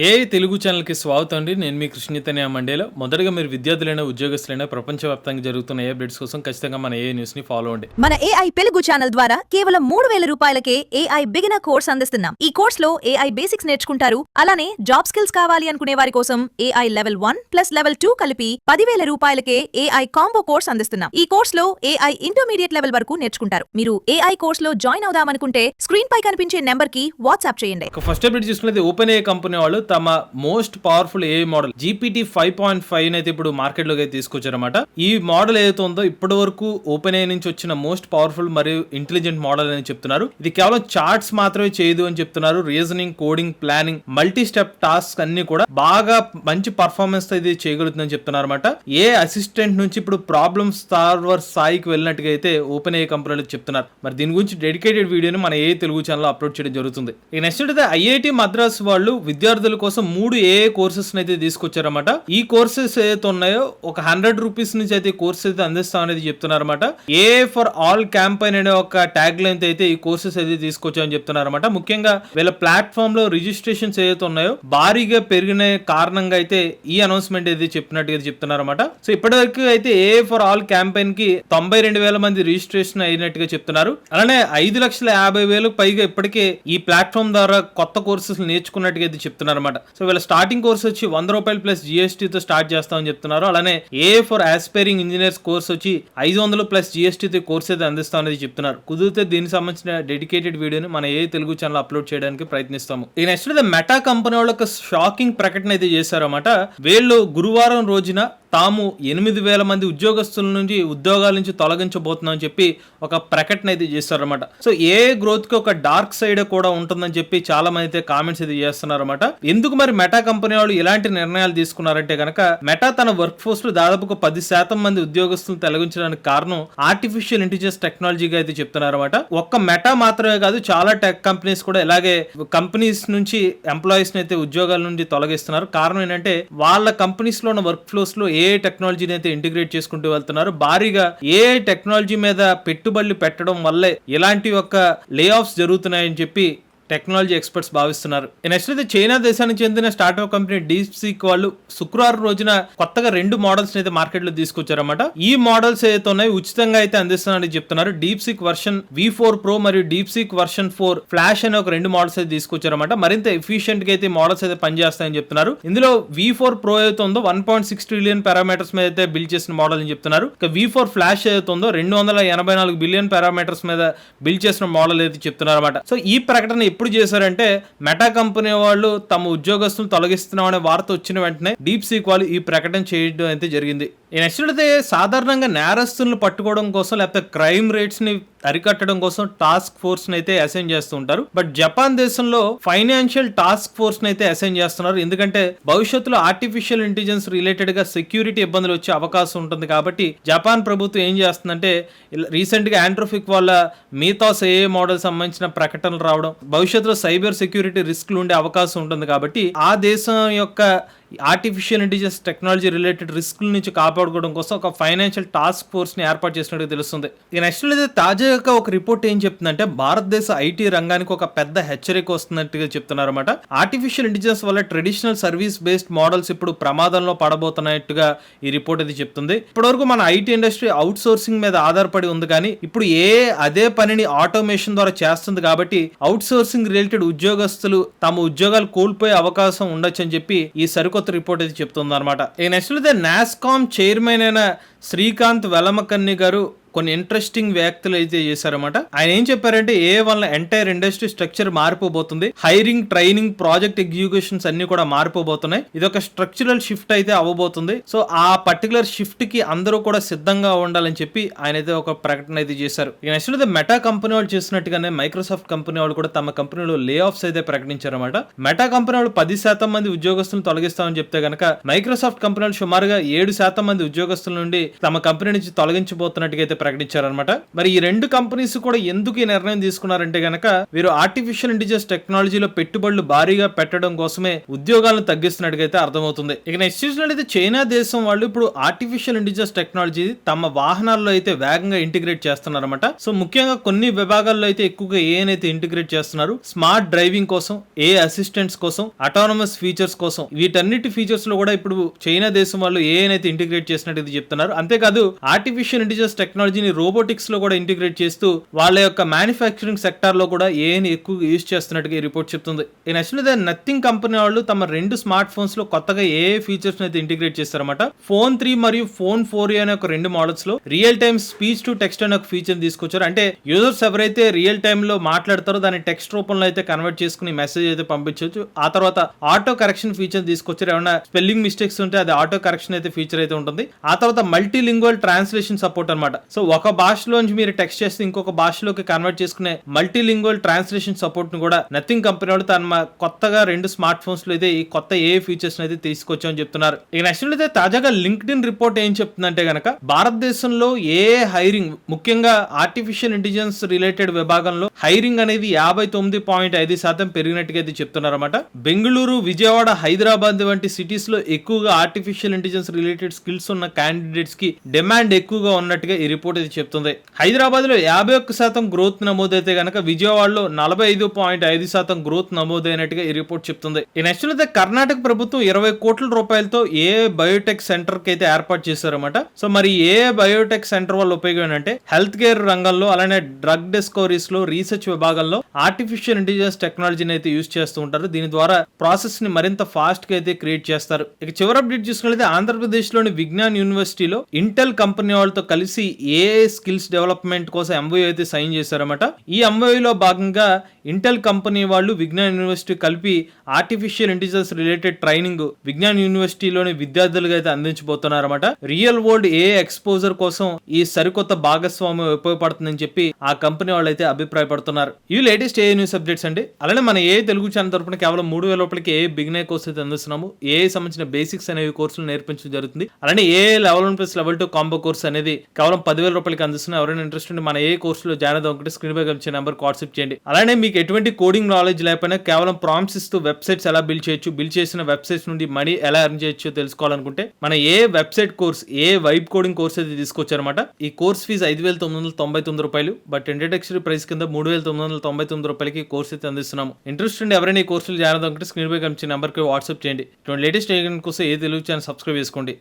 ఏ తెలుగు ఛానల్కి స్వాగతం అండి. నేను మీ కృష్ణితన్య మండేలో. మొదటగా మీరు విద్యార్థులైనా ఉద్యోగస్తులైనా ప్రపంచవ్యాప్తంగా జరుగుతున్న ఏ అప్డేట్స్ కోసం ఖచ్చితంగా మన ఏ న్యూస్ ని ఫాలో అండి. మన ఏఐ తెలుగు ఛానల్ ద్వారా కేవలం 3,000 రూపాయలకే ఏఐ బిగినర్ కోర్స్ అందిస్తున్నాం. ఈ కోర్స్ లో ఏఐ బేసిక్స్ నేర్చుకుంటారు. అలానే జాబ్ స్కిల్స్ కావాలి అనుకునే వారి కోసం ఏఐ లెవెల్ 1 ప్లస్ లెవెల్ 2 కలిపి 10,000 రూపాయలకే ఏఐ కాంబో కోర్స్ అందిస్తున్నాం. ఈ కోర్స్ లో ఏఐ ఇంటర్మీడియట్ లెవెల్ వరకు నేర్చుకుంటారు. మీరు ఏఐ కోర్స్ లో జాయిన్ అవుదామనుకుంటే స్క్రీన్ పై కనిపించే నెంబర్ కి వాట్సాప్ చేయండి. ఫస్ట్ అప్డేట్ చూసుకున్నది ఓపెన్ ఏ కంపెనీ వాళ్ళు తమ మోస్ట్ పవర్ఫుల్ ఏ మోడల్ GPT 5.5 అయితే ఇప్పుడు మార్కెట్ లోకి తీసుకొచ్చారన్నమాట. ఈ మోడల్ ఏదైతే ఉందో ఇప్పటి వరకు ఓపెన్ ఏ నుంచి వచ్చిన మోస్ట్ పవర్ఫుల్ మరియు ఇంటెలిజెంట్ మోడల్ అని చెప్తున్నారు. ఇది కేవలం చార్ట్స్ మాత్రమే చేయదు అని చెప్తున్నారు. Reasoning, coding, planning, multi step task అన్ని కూడా బాగా మంచి పర్ఫార్మెన్స్ తో ఇది చేయగలుగుతుందని చెప్తున్నారు అనమాట. ఏ అసిస్టెంట్ నుంచి ఇప్పుడు ప్రాబ్లమ్ సాల్వర్ స్థాయికి వెళ్ళినట్టుగా అయితే ఓపెన్ ఏ కంపెనీలు చెప్తున్నారు. మరి దీని గురించి డెడికేటెడ్ వీడియోని మన ఏ తెలుగు ఛానల్ అప్లోడ్ చేయడం జరుగుతుంది. ఇక నెక్స్ట్ అయితే ఐఐటి మద్రాస్ వాళ్ళు విద్యార్థుల కోసం 3 ఏ కోర్సెస్ అయితే తీసుకొచ్చారన్నమాట. ఈ కోర్సెస్ ఏదైతే ఉన్నాయో ఒక 100 రూపీస్ నుంచి అయితే కోర్సెస్ అయితే అందిస్తాం అనేది చెప్తున్నారన్నమాట. ఏ ఫర్ ఆల్ క్యాంపెయిన్ అనే ఒక ట్యాగ్ లైన్ అయితే ఈ కోర్సెస్ అయితే తీసుకొచ్చామని చెప్తున్నారన్నమాట. ముఖ్యంగా వీళ్ళ ప్లాట్ఫామ్ లో రిజిస్ట్రేషన్స్ ఏదైతే ఉన్నాయో భారీగా పెరిగిన కారణంగా అయితే ఈ అనౌన్స్మెంట్ అయితే చెప్పినట్టుగా చెప్తున్నారన్నమాట. సో ఇప్పటివరకు అయితే ఏ ఫర్ ఆల్ క్యాంపెయిన్ కి 92,000 మంది రిజిస్ట్రేషన్ అయినట్టుగా చెప్తున్నారు. అలానే 5,50,000 పైగా ఇప్పటికే ఈ ప్లాట్ఫామ్ ద్వారా కొత్త కోర్సెస్ నేర్చుకున్నట్టుగా అయితే చెప్తున్నారన్నమాట. సో వీళ్ళ స్టార్టింగ్ కోర్స్ వచ్చి ₹100 ప్లస్ GST తో స్టార్ట్ చేస్తామని చెప్తున్నారు. అలానే A for aspiring engineers course వచ్చి 500 ప్లస్ GST తో కోర్స్ అయితే అందిస్తాం అనేది చెప్తున్నారు. కుదిరితే దీనికి సంబంధించిన డెడికేటెడ్ వీడియోని మన ఏ తెలుగు ఛానల్ అప్లోడ్ చేయడానికి ప్రయత్నిస్తాము. ఈ నెక్స్ట్ మెటా కంపెనీ వాళ్ళు ఒక షాకింగ్ ప్రకటన అయితే చేశారన్నమాట. వీళ్ళు గురువారం రోజున తాము 8,000 మంది ఉద్యోగస్తుల నుంచి ఉద్యోగాల నుంచి తొలగించబోతున్నామని చెప్పి ఒక ప్రకటన అయితే చేస్తారన్నమాట. సో ఏ గ్రోత్ కి ఒక డార్క్ సైడ్ కూడా ఉంటుందని చెప్పి చాలా మంది అయితే కామెంట్స్ అయితే చేస్తున్నారన్నమాట. ఎందుకు మరి మెటా కంపెనీ వాళ్ళు ఇలాంటి నిర్ణయాలు తీసుకున్నారంటే కనుక మెటా తన వర్క్ ఫోర్స్ లో దాదాపు 10% మంది ఉద్యోగస్తులను తొలగించడానికి కారణం ఆర్టిఫిషియల్ ఇంటెలిజెన్స్ టెక్నాలజీగా అయితే చెప్తున్నారన్నమాట. ఒక్క మెటా మాత్రమే కాదు, చాలా టెక్ కంపెనీస్ కూడా ఇలాగే కంపెనీస్ నుంచి ఎంప్లాయీస్ ని అయితే ఉద్యోగాల నుండి తొలగిస్తున్నారు. కారణం ఏంటంటే వాళ్ళ కంపెనీస్ లో ఉన్న వర్క్ ఫ్లోస్ లో ఏ టెక్నాలజీని అయితే ఇంటిగ్రేట్ చేసుకుంటూ వెళ్తున్నారు. భారీగా ఏ టెక్నాలజీ మీద పెట్టుబడులు పెట్టడం వల్లే ఇలాంటి ఒక లే ఆఫ్స్ జరుగుతున్నాయని చెప్పి టెక్నాలజీ ఎక్స్పర్ట్స్ భావిస్తున్నారు. నెక్స్ట్ అయితే చైనా దేశానికి చెందిన స్టార్ట్అప్ కంపెనీ డీప్సీక్ వాళ్ళు శుక్రవారం రోజున కొత్తగా 2 మోడల్స్ అయితే మార్కెట్ లో తీసుకొచ్చారన్నమాట. ఈ మోడల్స్ ఏదైతే ఉన్నాయో ఉచితంగా అయితే అందిస్తున్నారని చెప్తున్నారు. డీప్సీక్ వర్షన్ V4 Pro మరియు డీప్సీక్ వర్షన్ 4 ఫ్లాష్ అనే ఒక 2 మోడల్స్ అయితే తీసుకొచ్చారన్నమాట. మరింత ఎఫిషియెంట్ గా అయితే మోడల్స్ అయితే పనిచేస్తాయని చెప్తున్నారు. ఇందులో V4 Pro అయితే ఉందో 1.6 ట్రిలియన్ పారామీటర్స్ మీద అయితే బిల్డ్ చేసిన మోడల్ అని చెప్తున్నారు. ఇక V4 ఫ్లాష్ ఏదైతే ఉందో 284 బిలియన్ పారామీటర్స్ మీద బిల్డ్ చేసిన మోడల్ అయితే చెప్తున్నారు అన్నమాట. సో ఈ ప్రకటన ఎప్పుడు చేశారంటే మెటా కంపెనీ వాళ్ళు తమ ఉద్యోగస్తులను తొలగిస్తున్నాం అనే వార్త వచ్చిన వెంటనే డీప్సీక్ వాళ్ళు ఈ ప్రకటన చేయడం అయితే జరిగింది. నెక్స్ట్ అయితే సాధారణంగా నేరస్తులను పట్టుకోవడం కోసం లేకపోతే క్రైమ్ రేట్స్ ని అరికట్టడం కోసం టాస్క్ ఫోర్స్ అయితే అసైన్ చేస్తూ ఉంటారు. బట్ జపాన్ దేశంలో ఫైనాన్షియల్ టాస్క్ ఫోర్స్ అయితే అసైన్ చేస్తున్నారు. ఎందుకంటే భవిష్యత్తులో ఆర్టిఫిషియల్ ఇంటెలిజెన్స్ రిలేటెడ్ గా సెక్యూరిటీ ఇబ్బందులు వచ్చే అవకాశం ఉంటుంది. కాబట్టి జపాన్ ప్రభుత్వం ఏం చేస్తుందంటే రీసెంట్ గా ఆండ్రోఫిక్ వాళ్ళ మీథాస్ ఏ మోడల్ సంబంధించిన ప్రకటనలు రావడం, భవిష్యత్తులో సైబర్ సెక్యూరిటీ రిస్క్లు ఉండే అవకాశం ఉంటుంది. కాబట్టి ఆ దేశం యొక్క ఆర్టిఫిషియల్ ఇంటెలిజెన్స్ టెక్నాలజీ రిలేటెడ్ రిస్క్ల నుంచి కాపాడుకోవడం కోసం ఒక ఫైనాన్షియల్ టాస్క్ ఫోర్స్ ని ఏర్పాటు చేసినట్టు తెలుస్తుంది. ఇక నెక్స్ట్ అయితే తాజాగా ఒక రిపోర్ట్ ఏం చెప్తుందంటే భారతదేశ ఐటీ రంగానికి ఒక పెద్ద హెచ్చరిక వస్తున్నట్టుగా చెప్తున్నారు అన్నమాట. ఆర్టిఫిషియల్ ఇంటెలిజెన్స్ వల్ల ట్రెడిషనల్ సర్వీస్ బేస్డ్ మోడల్స్ ఇప్పుడు ప్రమాదంలో పడబోతున్నట్టుగా ఈ రిపోర్ట్ అయితే చెప్తుంది. ఇప్పటివరకు మన ఐటీ ఇండస్ట్రీ అవుట్ సోర్సింగ్ మీద ఆధారపడి ఉంది, కానీ ఇప్పుడు అదే పనిని ఆటోమేషన్ ద్వారా చేస్తుంది. కాబట్టి అవుట్ సోర్సింగ్ రిలేటెడ్ ఉద్యోగస్తులు తమ ఉద్యోగాలు కోల్పోయే అవకాశం ఉండొచ్చు అని చెప్పి ఈ సరికొత్త రిపోర్ట్ అయితే చెప్తుంది అనమాట. నెక్స్ట్ అయితే నాస్కామ్ చైర్మన్ అయిన శ్రీకాంత్ వెలమకన్ని గారు కొన్ని ఇంట్రెస్టింగ్ వ్యాఖ్యలు అయితే చేశారన్నమాట. ఆయన ఏం చెప్పారంటే వల్ల ఎంటైర్ ఇండస్ట్రీ స్ట్రక్చర్ మారిపోబోతుంది. హైరింగ్, ట్రైనింగ్, ప్రాజెక్ట్ ఎగ్జిక్యూషన్స్ అన్ని కూడా మారిపోబోతున్నాయి. ఇది ఒక స్ట్రక్చరల్ షిఫ్ట్ అయితే అవ్వబోతుంది. సో ఆ పర్టికులర్ షిఫ్ట్ కి అందరూ కూడా సిద్ధంగా ఉండాలని చెప్పి ఆయన అయితే ఒక ప్రకటన అయితే చేశారు. నెక్స్ట్ అయితే మెటా కంపెనీ వాళ్ళు చేసినట్టుగానే మైక్రోసాఫ్ట్ కంపెనీ వాళ్ళు కూడా తమ కంపెనీలో లే ఆఫ్స్ అయితే ప్రకటించారన్నమాట. మెటా కంపెనీ వాళ్ళు 10% మంది ఉద్యోగస్తులను తొలగిస్తామని చెప్తే కనుక మైక్రోసాఫ్ట్ కంపెనీ వాళ్ళు సుమారుగా 7% మంది ఉద్యోగస్తుల నుండి తమ కంపెనీ నుంచి తొలగించబోతున్నట్టుగా అయితే ప్రకటించారనమాట. మరి ఈ రెండు కంపెనీస్ కూడా ఎందుకు ఈ నిర్ణయం తీసుకున్నారంటే గనక వీరు ఆర్టిఫిషియల్ ఇంటెలిజెన్స్ టెక్నాలజీలో పెట్టుబడులు భారీగా పెట్టడం కోసమే ఉద్యోగాలను తగ్గిస్తున్నట్టుగా అర్థమవుతుంది. ఇక నెక్స్ట్ చూసినట్లయితే చైనా దేశం వాళ్ళు ఇప్పుడు ఆర్టిఫిషియల్ ఇంటెలిజెన్స్ టెక్నాలజీ తమ వాహనాల్లో అయితే వేగంగా ఇంటిగ్రేట్ చేస్తున్నారన్నమాట. సో ముఖ్యంగా కొన్ని విభాగాల్లో అయితే ఎక్కువగా ఏనైతే ఇంటిగ్రేట్ చేస్తున్నారు, స్మార్ట్ డ్రైవింగ్ కోసం, ఏ అసిస్టెంట్స్ కోసం, అటానమస్ ఫీచర్స్ కోసం, వీటన్నిటి ఫీచర్స్ లో కూడా ఇప్పుడు చైనా దేశం వాళ్ళు ఏనైతే ఇంటిగ్రేట్ చేసినట్టు ఇది చెప్తున్నారు. అంతేకాదు ఆర్టిఫిషియల్ ఇంటెలిజెన్స్ టెక్నాలజీని రోబోటిక్స్ లో కూడా ఇంటిగ్రేట్ చేస్తూ వాళ్ళ యొక్క మ్యానుఫ్యాక్చరింగ్ సెక్టార్ లో కూడా ఏని ఎక్కువ యూజ్ చేస్తున్నట్టుగా ఈ రిపోర్ట్ చెప్తుంది. ఈ నెక్స్ట్ నథింగ్ కంపెనీ వాళ్ళు తమ 2 స్మార్ట్ ఫోన్స్ లో కొత్తగా ఏ ఫీచర్స్ అయితే ఇంటిగ్రేట్ చేస్తారన్నమాట. ఫోన్ 3 మరియు ఫోన్ 4 అనే ఒక 2 మోడల్స్ లో real time speech to text అనే ఒక ఫీచర్ తీసుకొచ్చారు. అంటే యూజర్స్ ఎవరైతే రియల్ టైమ్ లో మాట్లాడతారో దాన్ని టెక్స్ట్ రూపంలో అయితే కన్వర్ట్ చేసుకుని మెసేజ్ అయితే పంపించవచ్చు. ఆ తర్వాత ఆటో కరెక్షన్ ఫీచర్ తీసుకొచ్చారు. ఏమైనా స్పెల్లింగ్ మిస్టేక్స్ ఉంటే అది ఆటో కరెక్షన్ అయితే ఫీచర్ అయితే ఉంటుంది. ఆ తర్వాత మల్టీ లింగ్వల్ ట్రాన్స్లేషన్ సపోర్ట్ అనమాట. సో ఒక భాషలోంచి మీరు టెక్స్ట్ చేస్తే ఇంకొక భాషలోకి కన్వర్ట్ చేసుకునే మల్టీ లింగ్వల్ ట్రాన్స్లేషన్ సపోర్ట్ ను కూడా నథింగ్ కంపెనీ వాళ్ళు తన కొత్తగా 2 స్మార్ట్ ఫోన్స్ లో అయితే ఈ కొత్త ఏ ఫీచర్స్ అయితే తీసుకొచ్చామని చెప్తున్నారు. ఇక నెక్స్ట్ అయితే తాజాగా లింక్డ్ఇన్ రిపోర్ట్ ఏం చెప్తుందంటే గనక భారతదేశంలో ఏ హైరింగ్ ముఖ్యంగా ఆర్టిఫిషియల్ ఇంటెలిజెన్స్ రిలేటెడ్ విభాగంలో హైరింగ్ అనేది 59.5% పెరిగినట్టుగా అయితే చెప్తున్నారన్నమాట. బెంగళూరు, విజయవాడ, హైదరాబాద్ వంటి సిటీస్ లో ఎక్కువగా ఆర్టిఫిషియల్ ఇంటెలిజెన్స్ రిలేటెడ్ స్కిల్స్ ఉన్న క్యాండిడేట్స్ కి డిమాండ్ ఎక్కువగా ఉన్నట్టుగా ఈ రిపోర్ట్ అయితే చెప్తుంది. హైదరాబాద్ లో 51% గ్రోత్ నమోదైతే గనక విజయవాడలో 45.5% గ్రోత్ నమోదైనట్టుగా ఈ రిపోర్ట్ చెప్తుంది. ఈ నెక్స్ట్ అయితే కర్ణాటక ప్రభుత్వం 20 కోట్ల రూపాయలతో ఏ బయోటెక్ సెంటర్ కి అయితే ఏర్పాటు చేశారన్నమాట. సో మరి ఏ బయోటెక్ సెంటర్ వల్ల ఉపయోగం ఏంటంటే హెల్త్ కేర్ రంగంలో అలానే డ్రగ్ డిస్కవరీస్ లో రీసెర్చ్ విభాగంలో ఆర్టిఫిషియల్ ఇంటెలిజెన్స్ టెక్నాలజీని అయితే యూజ్ చేస్తూ ఉంటారు. దీని ద్వారా ప్రాసెస్ ని మరింత ఫాస్ట్ గా అయితే క్రియేట్ చేస్తారు. ఇక చివరి అప్డేట్ చూసుకున్నట్లయితే ఆంధ్రప్రదేశ్ లోని విజ్ఞాన్ యూనివర్సిటీలో ఇంటెల్ కంపెనీ వాళ్ళతో కలిసి ఏఐ స్కిల్స్ డెవలప్మెంట్ కోసం ఎంఓయూ అయితే సైన్ చేశారన్నమాట. ఈ ఎంఓయూలో భాగంగా ఇంటెల్ కంపెనీ వాళ్ళు విజ్ఞాన్ యూనివర్సిటీ కలిపి artificial intelligence related training Vignan యూనివర్సిటీలోని విద్యార్థులుగా అయితే అందించబోతున్నారన్నమాట. రియల్ వరల్డ్ ఏ ఎక్స్పోజర్ కోసం ఈ సరికొత్త భాగస్వామ్యం ఉపయోగపడుతుందని చెప్పి ఆ కంపెనీ వాళ్ళు అయితే అభిప్రాయపడుతున్నారు. ఇవి లేటెస్ట్ ఏ న్యూస్ అప్డేట్స్ అండి. అలానే మన ఏ తెలుగు ఛానల్ తరపున కేవలం 3,000 రూపాయలకి ఏ బిగినర్ కోర్స్ అయితే అందిస్తున్నాము. ఏ సంబంధించిన బేసిక్స్ అనేవి కోర్సులు నేర్పించడం జరుగుతుంది. అలానే ఏ లెవెల్ 1 లెవెల్ 2 కాంబో కోర్స్ అనేది కేవలం 10,000 రూపాయలకి అందిస్తున్నాం. ఎవరైనా ఇంట్రెస్ట్ ఉంటే మన ఏ కోర్సులో జాయిన్ అవుదాం అనుకుంటే స్క్రీన్ పై కనిపించే నెంబర్కి వాట్సాప్ చేయండి. అలానే మీకు ఎటువంటి కోడింగ్ నాలెడ్జ్ లేకపోయినా కేవలం ప్రాంప్ట్స్ ఇస్తూ వెబ్సైట్స్ ఎలా బిల్డ్ చేయొచ్చు, బిల్డ్ చేసిన వెబ్సైట్స్ నుండి మనీ ఎలా ఎర్న్ చేయొచ్చో తెలుసుకోవాలనుకుంటే మన ఏ వెబ్సైట్ కోర్స్, ఏ వైబ్ కోడింగ్ కోర్స్ అయితే తీసుకొచ్చారన్నమాట. ఈ కోర్స్ ఫీజు 5,999 రూపాయలు. బట్ ఇంట్రడక్టరీ ప్రైస్ కింద 3,999 రూపాయలకి కోర్స్ అయితే అందిస్తున్నాము. ఇంట్రెస్ట్ ఉంటే ఎవరైనా ఈ కోర్సులు జాయిన్ అవుదాం అనుకుంటే స్క్రీన్ పై కనిపించే నెంబర్కి వాట్సాప్ చేయండి. ఇటువంటి లేటెస్ట్ కోసం ఏ తెలుగు ఛానల్ సబ్స్క్రైబ్ చేసుకోండి.